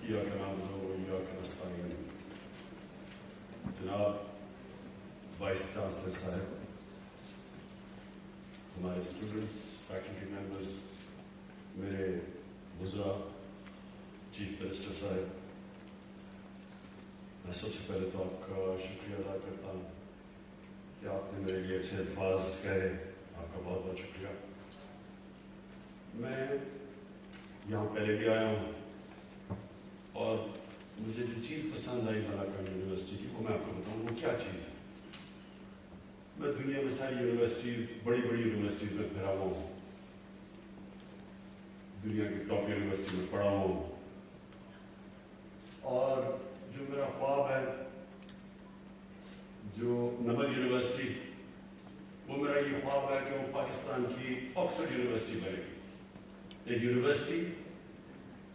إياك نعبد وإياك نستعين. جناب وائس چانسلر صاحب، ہمارے اسٹوڈنٹس، فیکلٹی ممبرس، میرے وزراء، چیف منسٹر صاحب، میں سب سے پہلے تو آپ کا شکریہ ادا کرتا ہوں کہ آپ نے میرے لیے اچھے الفاظ کہے. آپ کا بہت بہت شکریہ. میں یہاں پہلے بھی آیا ہوں اور مجھے جو چیز پسند آئی ملاکنڈ یونیورسٹی کی وہ میں آپ کو بتاؤں وہ کیا چیز ہے. میں دنیا میں ساری یونیورسٹیز، بڑی بڑی یونیورسٹیز میں پھرا ہوا ہوں، دنیا کی ٹاپ یونیورسٹی میں پڑھا ہوا ہوں، اور جو میرا خواب ہے جو نمل یونیورسٹی، وہ میرا یہ خواب ہے کہ وہ پاکستان کی آکسفورڈ یونیورسٹی بنے گی. ایک یونیورسٹی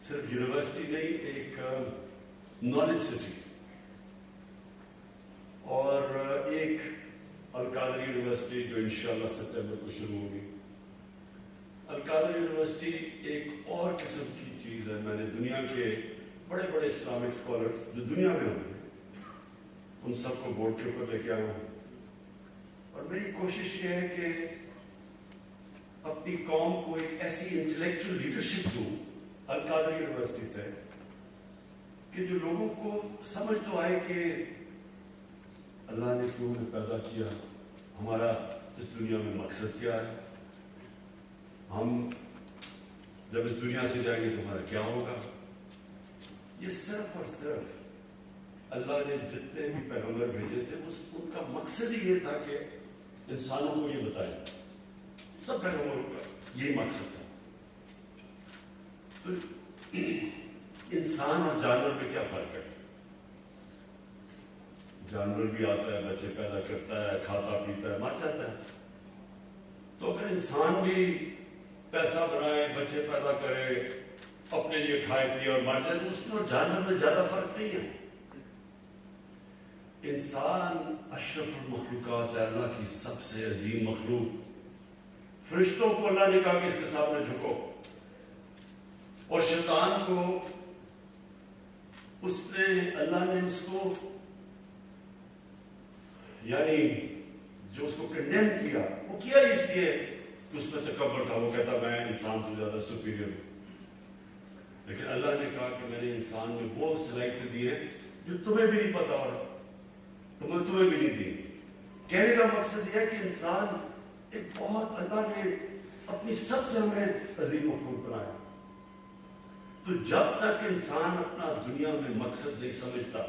صرف یونیورسٹی نہیں، ایک نالج سٹی، اور ایک القادر یونیورسٹی جو انشاءاللہ ستمبر کو شروع ہوگی. القادر یونیورسٹی ایک اور قسم کی چیز ہے. میں نے دنیا کے بڑے بڑے اسلامک اسکالرس جو دنیا میں ہوتے ہیں ان سب کو بورڈ کے اوپر لے کے آیا ہوں، اور میری کوشش یہ ہے کہ اپنی قوم کو ایک ایسی انٹلیکچوئل لیڈرشپ دوں القادر یونیورسٹی سے کہ جو لوگوں کو سمجھ تو آئے کہ اللہ نے کیوں ہمیں پیدا کیا، ہمارا اس دنیا میں مقصد کیا ہے، ہم جب اس دنیا سے جائیں گے تو ہمارا کیا ہوگا. یہ صرف اور صرف اللہ نے جتنے بھی پیغمبر بھیجے تھے ان کا مقصد ہی یہ تھا کہ انسانوں کو یہ بتائیں. سب پیغمبروں کا یہی مقصد تھا. تو انسان اور جانور میں کیا فرق ہے؟ جانور بھی آتا ہے، بچے پیدا کرتا ہے، کھاتا پیتا ہے، مر جاتا ہے. تو اگر انسان بھی پیسہ بنائے، بچے پیدا کرے، اپنے لیے کھائے پیے اور مر جائے تو اس میں اور جانور میں زیادہ فرق نہیں ہے. انسان اشرف المخلوقات ہے، اللہ کی سب سے عظیم مخلوق. فرشتوں کو اللہ نے کہا کہ اس کے سامنے جھکو، اور شیطان کو اللہ نے اس کو یعنی جو اس کو کنڈیم کیا، وہ کیا اس لیے کہ اس میں تکبر تھا. وہ کہتا میں انسان سے زیادہ سپیریئر ہوں. لیکن اللہ نے کہا کہ میں نے انسان میں وہ صلاحیتیں دی ہیں جو تمہیں بھی نہیں پتا اور تمہیں بھی نہیں دی. کہنے کا مقصد یہ ہے کہ انسان ایک بہت اللہ نے اپنی سب سے ہمیں عظیم مخلوق بنایا. تو جب تک انسان اپنا دنیا میں مقصد نہیں سمجھتا،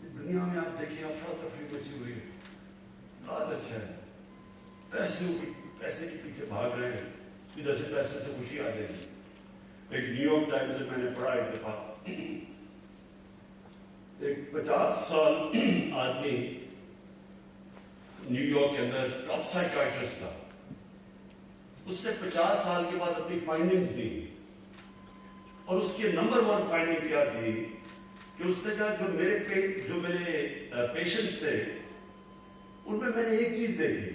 دنیا میں آپ دیکھیں افراتفری مچی ہوئی ہے، لالچ ہے، پیسے کے پیچھے بھاگ رہے ہیں، ادھر سے پیسے سے خوشی آ جائے گی. ایک نیو یارک ٹائمز میں نے پڑھا ایک دفعہ، ایک 50 سال آدمی نیو یارک کے اندر ٹاپ سائیکائٹرسٹ تھا. اس نے 50 سال کے بعد اپنی فائنڈنگز دی، اور اس کی نمبر 1 فائنڈنگ کیا تھی کہ اس نے کہا جو میرے پیشنٹس تھے ان میں نے ایک چیز دیکھی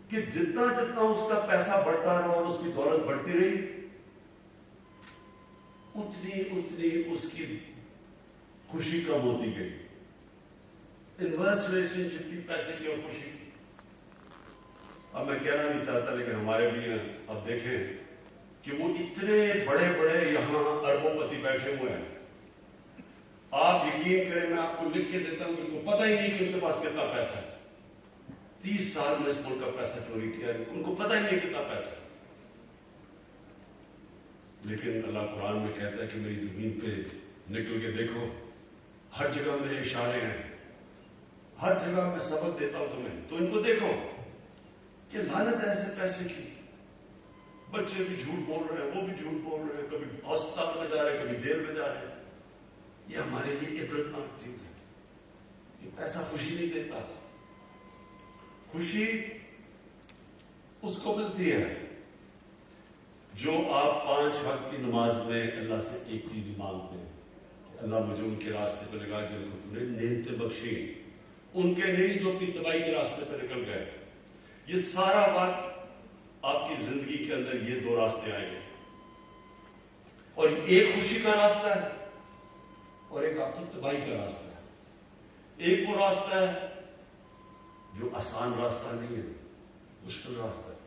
کہ جتنا اس کا پیسہ بڑھتا رہا اور اس کی دولت بڑھتی رہی، اتنی اس کی خوشی کم ہوتی گئی. انورس ریلیشن شپ کی پیسے کی اور خوشی کی. اب میں کہنا نہیں چاہتا لیکن ہمارے بھی ہیں. اب دیکھیں کہ وہ اتنے بڑے بڑے یہاں اربوں پتی بیٹھے ہوئے ہیں. آپ یقین کریں، میں آپ کو لکھ کے دیتا ہوں کہ ان کو پتہ ہی نہیں کہ ان کے پاس کتنا پیسہ ہے. 30 سال میں اس ملک کا پیسہ چوری کیا ہے، ان کو پتہ ہی نہیں کتنا پیسہ ہے. لیکن اللہ قرآن میں کہتا ہے کہ میری زمین پہ نکل کے دیکھو، ہر جگہ میرے اشارے ہیں، ہر جگہ میں سبق دیتا ہوں تمہیں. تو ان کو دیکھو کہ لعنت ہے ایسے پیسے کی. بچے بھی جھوٹ بول رہے ہیں، وہ بھی جھوٹ بول رہے ہیں، کبھی ہسپتال میں جا رہے ہیں، کبھی جیل میں جا رہے ہیں. یہ ہمارے لیے عبرتناک چیز ہے. یہ پیسہ خوشی نہیں دیتا. خوشی اس کو ملتی ہے جو آپ 5 وقت کی نماز میں اللہ سے ایک چیز مانگتے ہیں کہ اللہ مجھے ان کے راستے پہ لگا جن کو تم نے نعمتیں بخشی، ان کے نہیں جو اپنی تباہی کے راستے پہ نکل گئے. یہ سارا وقت آپ کی زندگی کے اندر یہ 2 راستے آئیں گے. اور ایک خوشی کا راستہ ہے اور ایک آپ کی تباہی کا راستہ ہے۔ ایک وہ راستہ ہے جو آسان راستہ نہیں ہے، مشکل راستہ ہے۔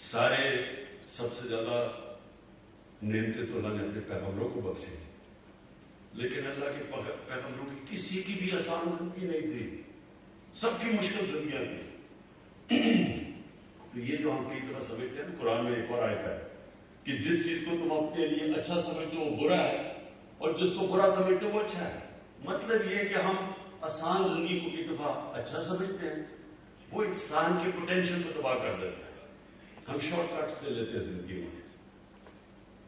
سارے سب سے زیادہ نعمتیں تو اللہ نے اپنے پیغمبروں کو بخشی، لیکن اللہ کے پیغمبروں کی کسی کی بھی آسان زندگی نہیں تھی، سب کی مشکل زندگیاں تھیں۔ تو یہ جو ہم کئی طرح سمجھتے ہیں، قرآن میں ایک اور آیت ہے کہ جس چیز کو تم اپنے لیے اچھا سمجھتے ہو وہ برا ہے، اور جس کو برا سمجھتے ہو وہ اچھا ہے۔ مطلب یہ کہ ہم آسان زندگی کو کئی دفعہ اچھا سمجھتے ہیں، وہ انسان کے پوٹینشیل کو تباہ کر دیتا ہے۔ ہم شارٹ کٹس لے لیتے ہیں زندگی میں۔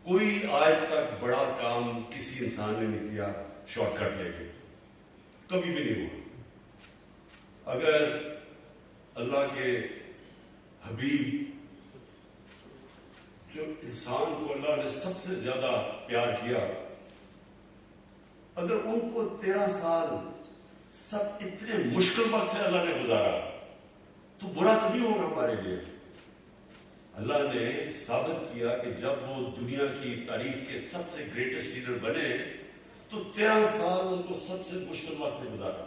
کوئی آج تک بڑا کام کسی انسان نے نہیں کیا شارٹ کٹ لے کے، کبھی بھی نہیں ہوا۔ اگر اللہ کے حبیب جو انسان کو اللہ نے سب سے زیادہ پیار کیا، اگر ان کو 13 سال سب اتنے مشکل وقت سے اللہ نے گزارا تو برا تو نہیں ہوگا ہمارے لیے۔ اللہ نے ثابت کیا کہ جب وہ دنیا کی تاریخ کے سب سے گریٹسٹ لیڈر بنے تو 13 سال ان کو سب سے مشکل وقت سے گزارا۔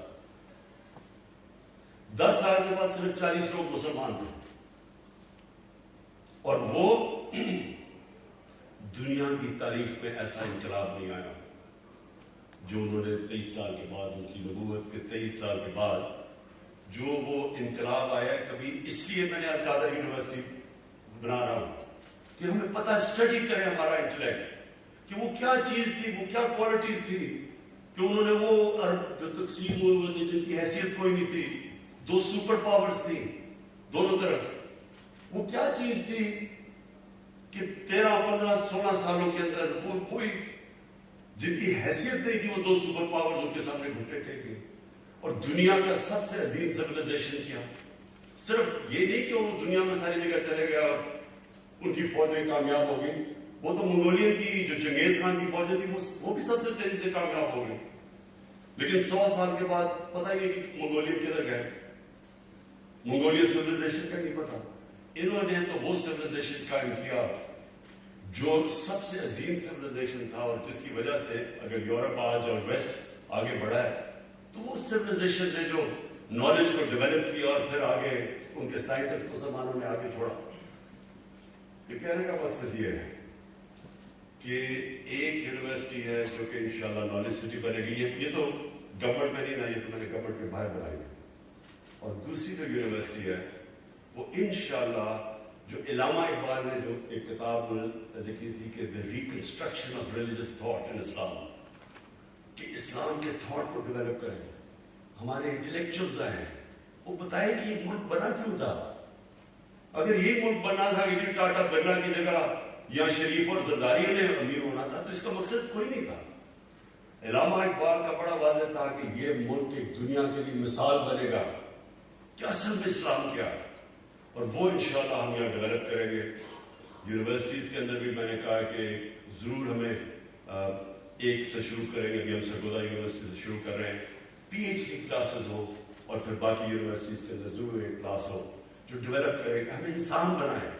10 سال کے بعد صرف 40 لوگ مسلمان تھے، اور وہ دنیا کی تاریخ میں ایسا انقلاب نہیں آیا جو انہوں نے 23 سال کے بعد، ان کی نبوت کے 23 سال کے بعد جو وہ انقلاب آیا۔ کبھی اس لیے میں نے القادر یونیورسٹی بنا رہا ہوں کہ ہمیں پتہ اسٹڈی کریں ہمارا انٹلیکٹ، کہ وہ کیا چیز تھی، وہ کیا کوالٹیز تھی کہ انہوں نے وہ عرب جو تقسیم ہوئے تھے جن کی حیثیت کوئی نہیں تھی، 2 سپر پاورز تھی دونوں طرف، وہ کیا چیز تھی کہ 13 15 16 سالوں کے اندر وہ کوئی جن کی حیثیت نہیں تھی وہ 2 سپر پاورز ان کے سامنے گھٹنے ٹیک گئے اور دنیا کا سب سے عظیم سویلائزیشن کیا۔ صرف یہ نہیں کہ وہ دنیا میں ساری جگہ چلے گیا اور ان کی فوجیں کامیاب ہو گئی، وہ تو منگولین کی جو چنگیز خان کی فوجیں تھی وہ بھی سب سے تیزی سے کامیاب ہو گئی، لیکن 100 سال کے بعد پتہ ہی کہ منگولین کدھر گئے، منگولین سویلائزیشن کا نہیں پتا۔ انہوں نے تو وہ سویلائزیشن قائم کیا جو سب سے عظیم سویلائزیشن تھا، اور جس کی وجہ سے اگر یورپ آج اور ویسٹ آگے بڑھا ہے تو وہ سویلائزیشن نے جو نالج کو ڈیولپ کیا اور پھر آگے ان کے سائنٹسٹ مسلمانوں نے آگے چھوڑا۔ یہ کہنے کا مقصد یہ ہے کہ ایک یونیورسٹی ہے جو کہ انشاءاللہ نالج سٹی بنے گی، یہ تو گورنمنٹ میں نہیں نا، یہ تو میں نے گورنمنٹ کے باہر بنائی ہے، اور دوسری جو یونیورسٹی ہے وہ انشاءاللہ جو علامہ اقبال نے جو ایک کتاب لکھی تھی کہ the reconstruction of religious thought in Islam، کہ اسلام کے تھاٹ کو ڈیولپ کریں، ہمارے انٹلیکچوئلز آئیں، وہ بتائے کہ یہ ملک بنا کیوں تھا۔ اگر یہ ملک بنا تھا کہ ٹاٹا برلا کی جگہ یا شریف اور زرداری نے امیر ہونا تھا تو اس کا مقصد کوئی نہیں تھا۔ علامہ اقبال کا بڑا واضح تھا کہ یہ ملک ایک دنیا کے لیے مثال بنے گا کہ اصل میں اسلام کیا ہے، اور وہ انشاءاللہ ہم یہاں ڈیولپ کریں گے۔ یونیورسٹیز کے اندر بھی میں نے کہا کہ ضرور ہمیں ایک سے شروع کریں گے، ابھی ہم سرگودا یونیورسٹی سے شروع کر رہے ہیں، پی ایچ ڈی کلاسز ہو، اور پھر باقی یونیورسٹیز کے اندر ضرور ایک کلاس ہو جو ڈیولپ کرے گا، ہمیں انسان بنائے۔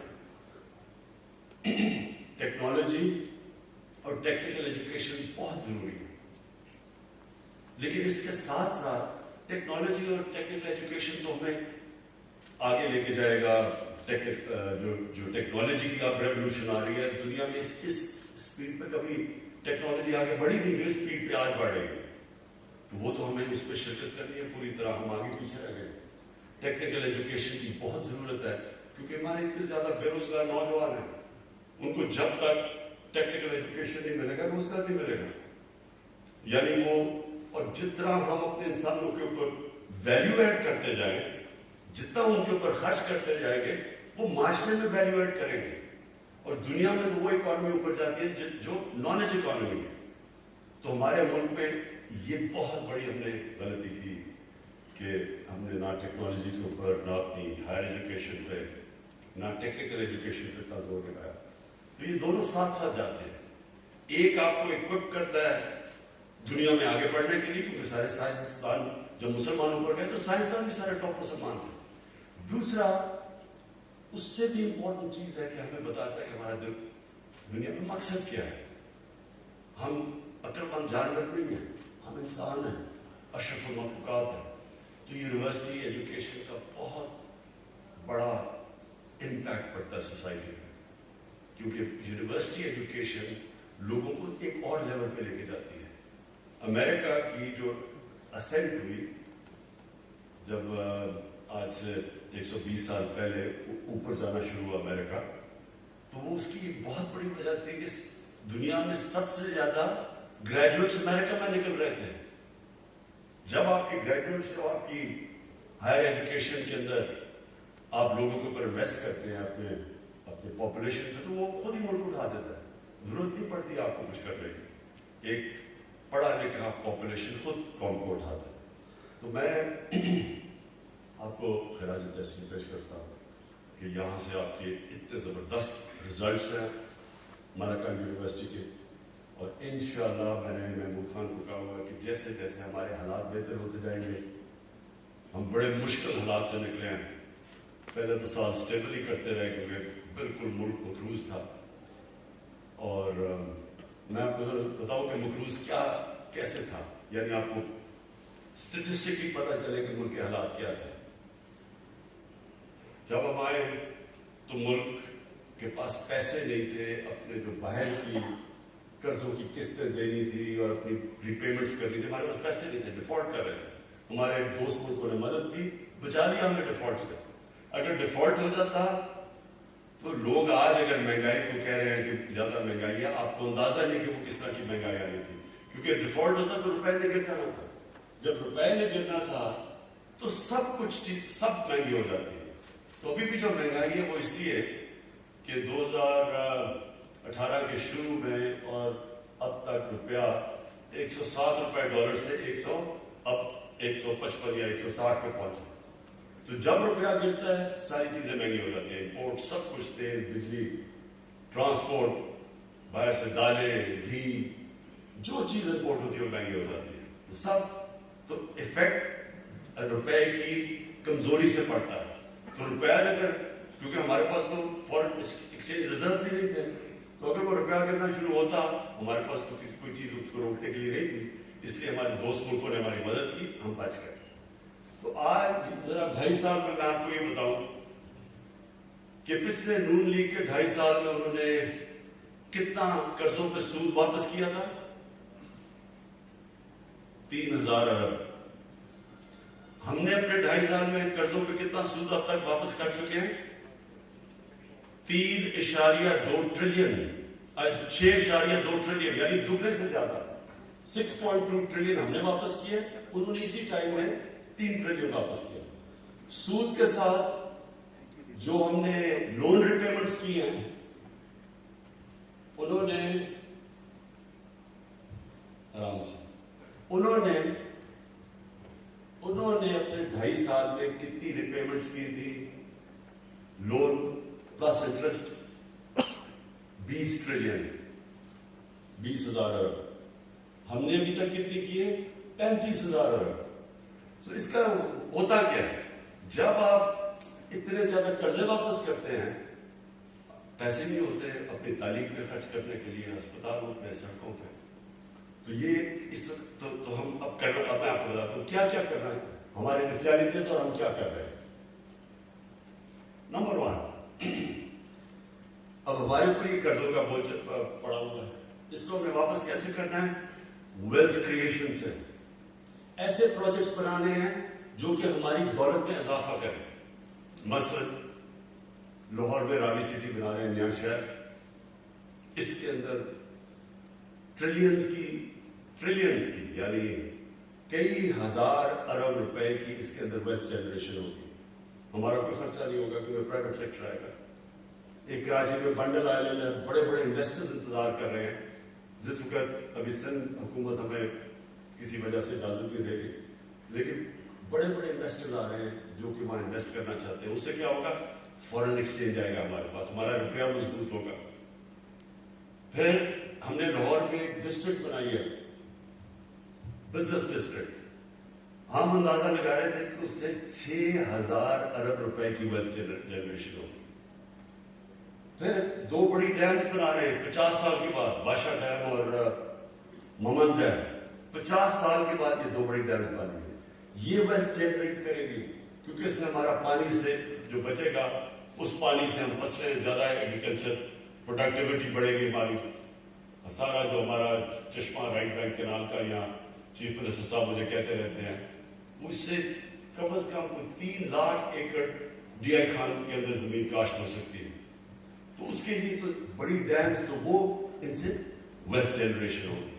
ٹیکنالوجی اور ٹیکنیکل ایجوکیشن بہت ضروری ہے، لیکن اس کے ساتھ ساتھ ٹیکنالوجی اور ٹیکنیکل ایجوکیشن تو ہمیں آگے لے کے جائے گا۔ جو ٹیکنالوجی کی اب ریولوشن آ رہی ہے دنیا میں، اس اسپیڈ پہ کبھی ٹیکنالوجی آگے بڑھی نہیں جو اسپیڈ پہ آج بڑھ رہی ہے، تو وہ تو ہمیں اس پہ شرکت کرنی ہے پوری طرح، ہم آگے پیچھے رہ گئے۔ ٹیکنیکل ایجوکیشن کی بہت ضرورت ہے کیونکہ ہمارے اتنے زیادہ بے روزگار نوجوان ہیں، ان کو جب تک ٹیکنیکل ایجوکیشن نہیں ملے گا روزگار نہیں ملے گا، یعنی وہ، اور جتنا ہم اپنے انسانوں کے اوپر ویلیو ایڈ کرتے جائیں، جتنا ان کے اوپر خرچ کرتے جائیں گے وہ معاشرے میں ویلیو ایڈ کریں گے، اور دنیا میں تو وہ اکانومی اوپر جاتی ہے جو نالج اکانومی ہے۔ تو ہمارے ملک میں یہ بہت بڑی ہم نے غلطی کی کہ ہم نے نہ ٹیکنالوجی کے اوپر، نہ اپنی ہائر ایجوکیشن پہ، نہ ٹیکنیکل ایجوکیشن پہ اتنا زور لگایا۔ تو یہ دونوں ساتھ ساتھ جاتے ہیں، ایک آپ کو اکوپ کرتا ہے دنیا میں آگے بڑھنے کے لیے، کیونکہ سارے سائنسدان جب مسلمانوں پر گئے تو سائنسدان بھی سارے ٹاپ مسلمان تھے۔ دوسرا، اس سے بھی امپورٹنٹ چیز ہے کہ ہمیں بتاتا ہے کہ ہمارا دل دنیا میں مقصد کیا ہے؟ ہم عقل مند جانور نہیں ہیں، ہم انسان ہیں، اشرف المخلوقات ہیں. تو یونیورسٹی ایجوکیشن کا بہت بڑا امپیکٹ پڑتا ہے سوسائٹی میں، کیونکہ یونیورسٹی ایجوکیشن لوگوں کو ایک اور لیول پہ لے کے جاتی ہے. امریکہ کی جو اسینٹ ہوئی، جب آج سے 120 سال پہلے اوپر جانا شروع ہوا امریکہ، تو وہ اس کی ایک بہت بڑی وجہ تھی کہ دنیا میں سب سے زیادہ گریجویٹس امریکہ میں نکل رہے تھے. جب آپ کی گریجویٹس اور آپ کی ہائر ایجوکیشن کے اندر آپ لوگوں کے اوپر انویسٹ کرتے ہیں اپنے پاپولیشن پہ، تو وہ خود ہی ملک اٹھا دیتا ہے. ضرورت نہیں پڑتی آپ کو کچھ کرنے کی، ایک پڑھا لکھا پاپولیشن خود قوم کو اٹھاتا ہے. تو میں آپ کو خراج تحسین پیش کرتا ہوں کہ یہاں سے آپ کے اتنے زبردست ریزلٹس ہیں ملکہ یونیورسٹی کے، اور انشاءاللہ میں نے محمود خان کو کہا ہوا کہ جیسے جیسے ہمارے حالات بہتر ہوتے جائیں گے، ہم بڑے مشکل حالات سے نکلے ہیں. پہلے تو سال اسٹیبل ہی کرتے رہے کیونکہ بالکل ملک مقروض تھا. اور میں آپ کو بتاؤں کہ مقروض کیسے تھا، یعنی آپ کو اسٹیٹسٹکلی پتہ چلے کہ ملک کے حالات کیا تھے. جب ہم آئے تو ملک کے پاس پیسے نہیں تھے، اپنے جو باہر کی قرضوں کی قسطیں دینی تھی اور اپنی ری پیمنٹس کرنی تھی، ہمارے پاس پیسے نہیں تھے، ڈیفالٹ کر رہے تھے. ہمارے دوست ملکوں نے مدد کی، بچا لیا ہمیں ڈیفالٹ سے. اگر ڈیفالٹ ہو جاتا تو لوگ آج اگر مہنگائی کو کہہ رہے ہیں کہ زیادہ مہنگائی ہے، آپ کو اندازہ نہیں کہ وہ کس طرح کی مہنگائی آنی تھی، کیونکہ ڈیفالٹ ہوتا تو روپے نے گر جانا تھا. جب روپے نے گرنا تھا تو سب کچھ سب مہنگی ہو جاتی ہے. تو ابھی بھی جو مہنگائی ہے وہ اس لیے کہ 2018 کے شروع میں اور اب تک روپیہ 107 روپے ڈالر سے اب 155 یا 160 پہ پہنچا. تو جب روپیہ گرتا ہے ساری چیزیں مہنگی ہو جاتی ہیں، امپورٹ سب کچھ، تیل، بجلی، ٹرانسپورٹ، باہر سے دالیں، گھی، جو چیز امپورٹ ہوتی ہے وہ مہنگی ہو جاتی ہے. سب تو افیکٹ روپے کی کمزوری سے پڑتا ہے. تو روپیہ اگر، کیونکہ ہمارے پاس تو فورن ایکسچینج ریزروز ہی نہیں تھے، تو اگر وہ روپیہ گرنا شروع ہوتا، ہمارے پاس تو کوئی چیز اس کو روکنے کے لیے نہیں تھی. اس لیے ہمارے دوست ملکوں نے ہماری مدد کی، ہم بچ گئے. تو آج ذرا 2.5 سال میں آپ کو یہ بتاؤں کہ پچھلے نون لیگ کے 2.5 سال میں انہوں نے کتنا قرضوں پہ سود واپس کیا تھا؟ 3,000 ارب. ہم نے اپنے 2.5 سال میں قرضوں پہ کتنا سود اب تک واپس کر چکے ہیں؟ 3.2 ٹریلین، 6.2 ٹریلین، یعنی دوگنے سے زیادہ. 6.2 ٹریلین ہم نے واپس کیے، انہوں نے اسی ٹائم میں 3 ٹریلین واپس کیا. سود کے ساتھ جو ہم نے لون ریپیمنٹس کی ہیں، انہوں نے آرام سے انہوں نے اپنے 2.5 سال میں کتنی ریپیمنٹس کی تھی؟ لون پلس انٹرسٹ 20 ٹریلین، 20,000 ارب. ہم نے ابھی تک کتنی کی ہے؟ 35,000 ارب. تو اس کا ہوتا کیا ہے؟ جب آپ اتنے زیادہ قرضے واپس کرتے ہیں، پیسے نہیں ہوتے اپنی تعلیم پہ خرچ کرنے کے لیے، ہسپتالوں پہ، سڑکوں پہ. تو یہ تو ہم اب میں آپ کو بتاتا ہوں کیا کیا کرنا ہے، ہمارے چیلنجز اور ہم کیا کر رہے ہیں. نمبر 1، اب ہمارے اوپر یہ قرضوں کا بوجھ پڑا ہوا ہے، اس کو ہمیں واپس کیسے کرنا ہے؟ ویلتھ کریشن سے. ایسے پروجیکٹس بنانے ہیں جو کہ ہماری دولت میں اضافہ کریں. مثلا لاہور میں راوی سٹی بنا رہے ہیں، نیا شہر. اس کے اندر ٹریلینز کی یعنی کئی ہزار ارب روپے کی اس کے اندر ویلتھ جنریشن ہوگی. ہمارا کوئی خرچہ نہیں ہوگا کیونکہ پرائیویٹ سیکٹر آئے گا. ایک کراچی میں بنڈل آئلینڈ ہے، بڑے بڑے انویسٹرز انتظار کر رہے ہیں. جس وقت ابھی سندھ حکومت ہمیں کسی وجہ سے اجازت نہیں دے گی، لیکن بڑے بڑے انویسٹرز آ رہے ہیں جو کہ وہاں انویسٹ کرنا چاہتے ہیں. اس سے کیا ہوگا؟ فورن ایکسچینج آئے گا ہمارے پاس، ہمارا روپیہ مضبوط ہوگا. پھر ہم نے لاہور میں ایک ڈسٹرکٹ بنائی ہے، بزنس ڈسٹرکٹ. ہم اندازہ لگا رہے تھے کہ اس سے 6,000 ارب روپے کی ویلتھ جنریشن ہوگی. پھر 2 بڑی ڈیمز بنا رہے ہیں 50 سال کے بعد، باشا ڈیم اور ممن ڈیم. 50 سال کے بعد یہ 2 بڑی ڈیمز بنیں گے. یہ ویلتھ جنریٹ کرے گی کیونکہ اس میں ہمارا پانی سے جو بچے گا اس پانی سے ہم فصلیں زیادہ ایگریکلچر پروڈکٹیوٹی بڑھے گی ہماری. سارا جو ہمارا چشمہ رائٹ بینک کینال کا یا چیف منسٹر صاحب مجھے کہتے رہتے ہیں مجھ سے کم از کم 3 لاکھ ایکڑ ڈی آئی خان کے اندر زمین کاشت ہو سکتی ہے. تو اس کے لیے تو بڑی ڈیمز تو وہ ان سے ویلتھ جنریشن ہوگی.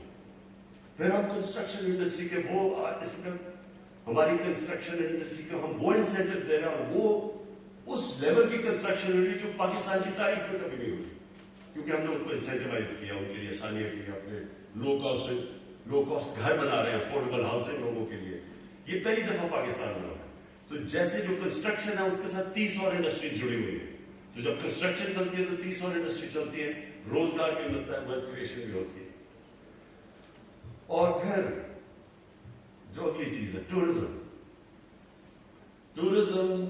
پھر ہم کنسٹرکشن انڈسٹری کے وہ اس میں ہماری کنسٹرکشن انڈسٹری کو ہم وہ انسینٹو دے رہے ہیں اور وہ اس لیول کی کنسٹرکشن انڈسٹری جو پاکستان کی تاریخ میں کبھی نہیں ہوئی کیونکہ ہم نے ان کو انسینٹیوائز کیا، ان کے لیے آسانیاں کی، اپنے لو کاسٹ گھر بنا رہے ہیں افورڈیبل ہاؤسنگ لوگوں کے لیے. یہ پہلی دفعہ پاکستان میں ہوا ہے. تو جیسے جو کنسٹرکشن ہے اس کے ساتھ 30 اور انڈسٹریز جڑی ہوئی ہیں. تو جب کنسٹرکشن چلتی ہے تو 30 اور انڈسٹری چلتی ہے، روزگار بھی ملتا ہے، ویلتھ کریشن بھی ہوتی ہے. اور پھر جو اگلی چیز ہے ٹورزم. ٹورزم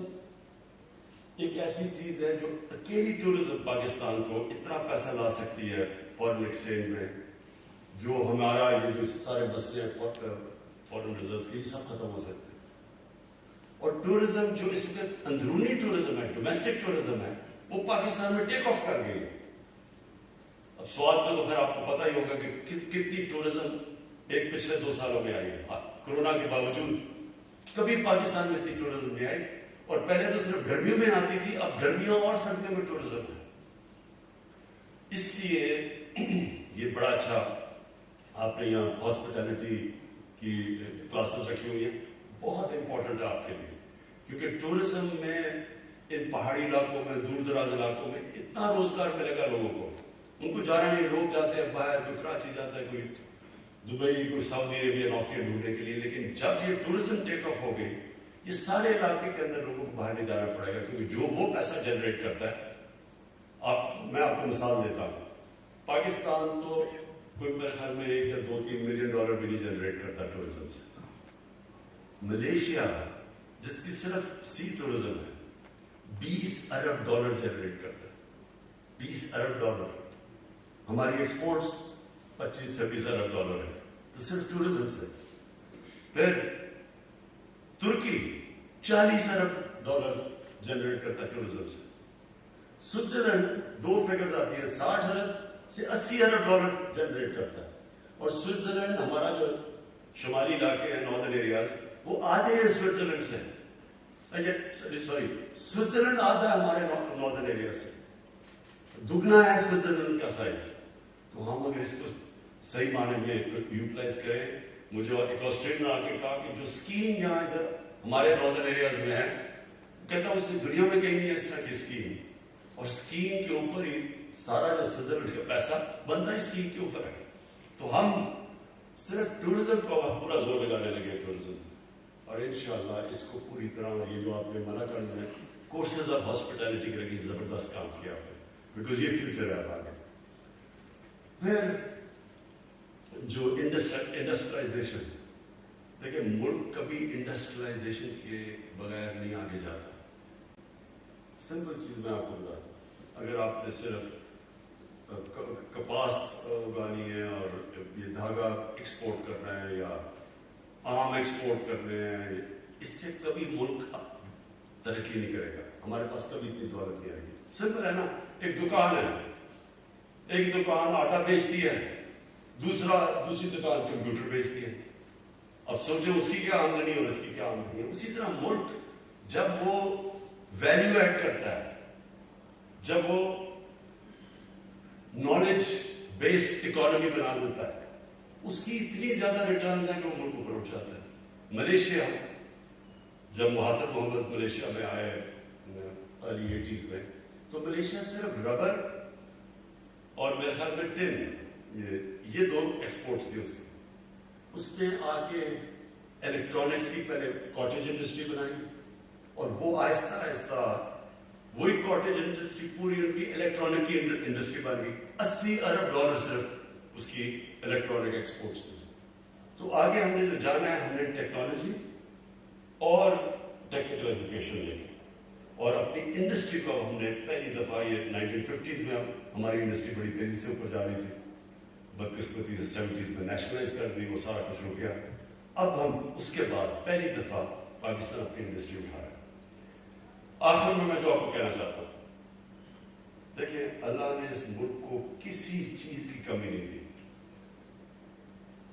ایک ایسی چیز ہے جو اکیلی ٹورزم پاکستان کو اتنا پیسہ لا سکتی ہے فارن ایکسچینج میں، جو ہمارا یہ جو سارے مسئلے فارن ریزروز کے سب ختم ہو سکتے ہیں. اور ٹورزم جو اس وقت اندرونی ٹورزم ہے، ڈومیسٹک ٹورزم ہے، وہ پاکستان میں ٹیک آف کر گئی ہے. اب سوال میں تو پھر آپ کو پتا ہی ہوگا کہ کتنی ٹورزم ایک پچھلے 2 سالوں میں آئی ہے. کورونا کے باوجود کبھی پاکستان میں اتنی ٹورزم نہیں آئی. اور پہلے تو صرف گرمیوں میں آتی تھی، اب گرمیوں اور سردیوں میں ٹورزم ہے. اس لیے یہ بڑا اچھا آپ نے یہاں ہاسپٹیلٹی کی کلاسز رکھی ہوئی ہیں، بہت امپورٹنٹ ہے آپ کے لیے کیونکہ ٹورزم میں ان پہاڑی علاقوں میں، دور دراز علاقوں میں اتنا روزگار ملے گا لوگوں کو. ان کو جانا نہیں، لوگ جاتے ہیں باہر، کوئی کراچی جاتا ہے، کوئی دبئی، کوئی سعودی عربیہ نوکریاں ڈھونڈنے کے لیے. لیکن جب یہ ٹورزم ٹیک آف ہو گئی یہ سارے علاقے کے اندر لوگوں کو باہر نہیں جانا پڑے گا کیونکہ جو وہ پیسہ جنریٹ کرتا ہے. میں آپ کو مثال دیتا ہوں. پاکستان تو کوئی میرے خیال میں 1 یا 2-3 ملین ڈالر بھی نہیں جنریٹ کرتا ٹورزم سے. ملیشیا جس کی صرف سی ٹورزم ہے 20 ارب ڈالر جنریٹ کرتا ہے. 20 ارب ڈالر. ہماری ایکسپورٹس 25-26 ارب ڈالر ہے تو صرف ٹورزم سے. پھر ترکی 40 ارب ڈالر جنریٹ کرتا ہے ٹورزم سے. سوئٹزرلینڈ 2 فگرز آتی ہے 60 ارب سے 80 ارب ڈالر جنریٹ کرتا ہے. اور سوئٹزرلینڈ ہمارا جو شمالی علاقے ہیں ناردرن ایریاز وہ آدھے ہیں سوئٹزرلینڈ سے. سوری سوئٹزرلینڈ آدھا ہے ہمارے ناردرن ایریا سے، دگنا ہے سوئٹزرلینڈ کا سائز. تو ہم اگر اس کو صحیح معنی میں یوٹیلائز کریں، مجھے ایک آسٹریلین آ کے کہا کہ جو اسکیم یہاں ادھر ہمارے ناردرن ایریاز میں ہے، کہتا ہوں اس نے دنیا میں کہیں نہیں ہے اس طرح کی اسکیم. اور اسکیم کے اوپر ہی سارا جو سوئٹزرلینڈ کا پیسہ بنتا ہے اسکیم کے اوپر ہے. تو ہم صرف ٹورزم کو پورا زور لگانے لگے ٹورزم. اور انشاءاللہ اس کو پوری طرح، یہ جو آپ نے منع کرنا ہے کورسز آف ہاسپٹیلٹی کے لیے زبردست کام کیا آپ نے بیکاز یہ فیوچر ہے آگے. پھر جو انڈسٹریلائزیشن، دیکھیں ملک کبھی انڈسٹریلائزیشن کے بغیر نہیں آگے جاتا. سمپل چیز میں آپ کو بتا دوں، اگر آپ نے صرف کپاس اگانی ہے اور یہ دھاگا ایکسپورٹ کرنا ہے یا آم ایکسپورٹ کرنے ہیں، اس سے کبھی ملک ترقی نہیں کرے گا. ہمارے پاس کبھی اتنی دولت نہیں آئے گی. سمپل ہے نا، ایک دکان ہے، ایک دکان آٹا بیچتی ہے، دوسری دکان کمپیوٹر بیچتی ہے. اب سوچیں اس کی کیا آمدنی اور اس کی کیا آمدنی ہے. اسی طرح ملک جب وہ ویلیو ایڈ کرتا ہے، جب وہ نالج بیسڈ اکانومی بنا دیتا ہے، اس کی اتنی زیادہ ریٹرنز ہیں کہ وہ ملک اوپر اٹھ جاتا ہے. ملیشیا، جب مہاتما محمد ملیشیا میں آئے ارلی 80s میں، تو ملیشیا صرف ربر اور میرے خیال میں ٹن، یہ 2 ایکسپورٹس تھے اس نے آ کے الیکٹرانکس کی پہلے کاٹیج انڈسٹری بنائی اور وہ آہستہ آہستہ وہی کاٹیج انڈسٹری پوری ان کی الیکٹرانک کی انڈسٹری بن گئی. 80 ارب ڈالر صرف اس کی الیکٹرانک ایکسپورٹس تھی. تو آگے ہم نے جو جانا ہے، ہم نے ٹیکنالوجی اور ٹیکنیکل ایجوکیشن لے. اور اپنی انڈسٹری کو ہم نے پہلی دفعہ یہ 1950s میں ہماری انڈسٹری بڑی تیزی سے اوپر جا رہی تھی، بدقسمتی سے 70s میں نیشنلائز کر دی، وہ سارا کچھ ہو گیا. اب ہم اس کے بعد پہلی دفعہ پاکستان اپنی انڈسٹری اٹھا رہا ہے. آخر میں جو آپ کو کہنا چاہتا ہوں، دیکھیں اللہ نے اس ملک کو کسی چیز کی کمی نہیں دی.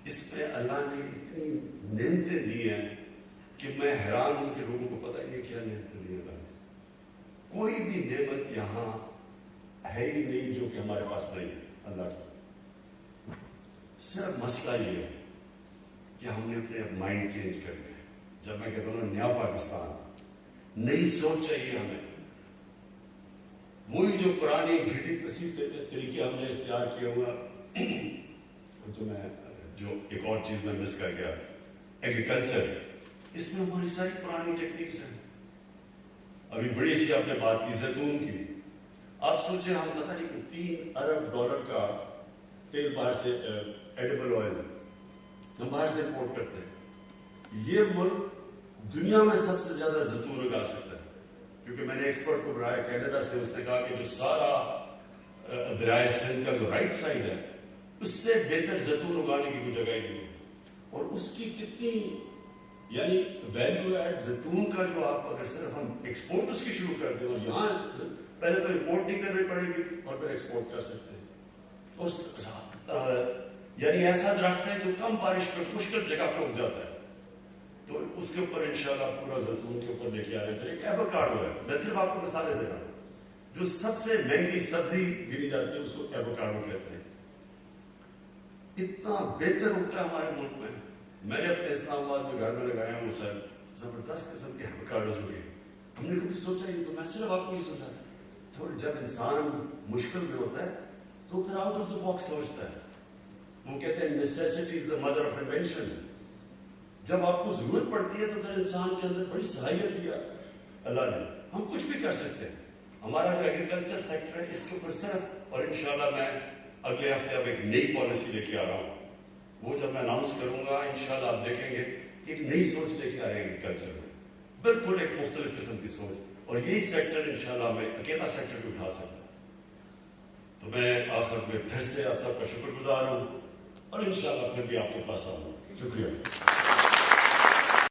اس میں اللہ نے اتنی نعمتیں دی ہیں کہ میں حیران ہوں کہ لوگوں کو پتہ ہی نہیں کیا نعمتیں دی اللہ نے. کوئی بھی نعمت یہاں ہے ہی نہیں جو کہ ہمارے پاس نہیں ہے اللہ کی. صرف مسئلہ یہ ہے کہ ہم نے اپنے مائنڈ چینج کر لیا. جب میں کہتا ہوں نیا پاکستان، نئی سوچ چاہیے ہمیں. وہی جو پرانی گھٹی پسی طریقے ہم نے اختیار کیا ہوا، جو ایک اور چیز میں مس کر گیا، ایگریکلچر. اس میں ہماری ساری پرانی ٹیکنیکس ہیں. ابھی بڑی اچھی آپ نے بات کی زیتون کی. آپ سوچیں ہم پتہ نہیں کہ $3 ارب کا تیل باہر سے، ایڈیبل آئل ہم باہر سے امپورٹ کرتے ہیں. یہ ملک دنیا میں سب سے زیادہ زیتون اگا سکتا ہے، کیونکہ میں نے ایکسپرٹ کو بلایا کینیڈا سے. اس نے کہا کہ جو سارا دریائے سندھ کا جو رائٹ سائڈ ہے، اس سے بہتر زیتون اگانے کی کوئی جگہ ہی نہیں ہے. اور اس کی کتنی یعنی ویلیو ایڈ زیتون کا، جو آپ اگر صرف ہم ایکسپورٹ اس کی شروع کر دیں، اور یہاں پہلے تو امپورٹ نہیں کرنی پڑے گی اور پھر ایکسپورٹ کر سکتے ہیں. اور یعنی ایسا درخت ہے جو کم بارش پہ مشکل جگہ پہ اگ جاتا ہے. تو اس کے اوپر انشاءاللہ پورا زیتون کے اوپر لے کے آ رہے ہیں. ایک ایووکاڈو ہے، میں صرف آپ کو مثالیں دے رہا ہوں. جو سب سے مہنگی سبزی گنی جاتی ہے اس کو ایووکاڈو کہتے ہیں. اتنا بہتر اگتا ہے ہمارے ملک میں. میں نے اپنے اسلام آباد میں گھر میں لگایا وہ سر زبردست قسم کے ایووکاڈوز ہوئے. ہم نے کبھی سوچا ہی تو میں صرف آپ کو یہ سوچا تھوڑا جب انسان مشکل میں ہوتا ہے تو پھر آؤٹ آف دا باکس سوچتا ہے. وہ کہتے ہیں necessity is the mother of invention. جب آپ کو ضرورت پڑتی ہے تو پھر انسان کے اندر بڑی صلاحیت دیا اللہ نے. ہم کچھ بھی کر سکتے ہیں. ہمارا جو ایگریکلچر سیکٹر ہے اس کے اوپر صرف، اور انشاءاللہ میں اگلے ہفتے اب ایک نئی پالیسی لے کے آ رہا ہوں. وہ جب میں اناؤنس کروں گا انشاءاللہ آپ دیکھیں گے کہ ایک نئی سوچ لے کے آ رہے ہیں ایگریکلچر میں. بالکل ایک مختلف قسم کی سوچ. اور یہی سیکٹر انشاءاللہ میں اکیلا سیکٹر کو اٹھا سکتا ہوں. تو میں آخر میں پھر سے آپ سب کا شکر گزار ہوں اور انشاءاللہ پھر بھی آپ کے پاس آؤں گا. شکریہ.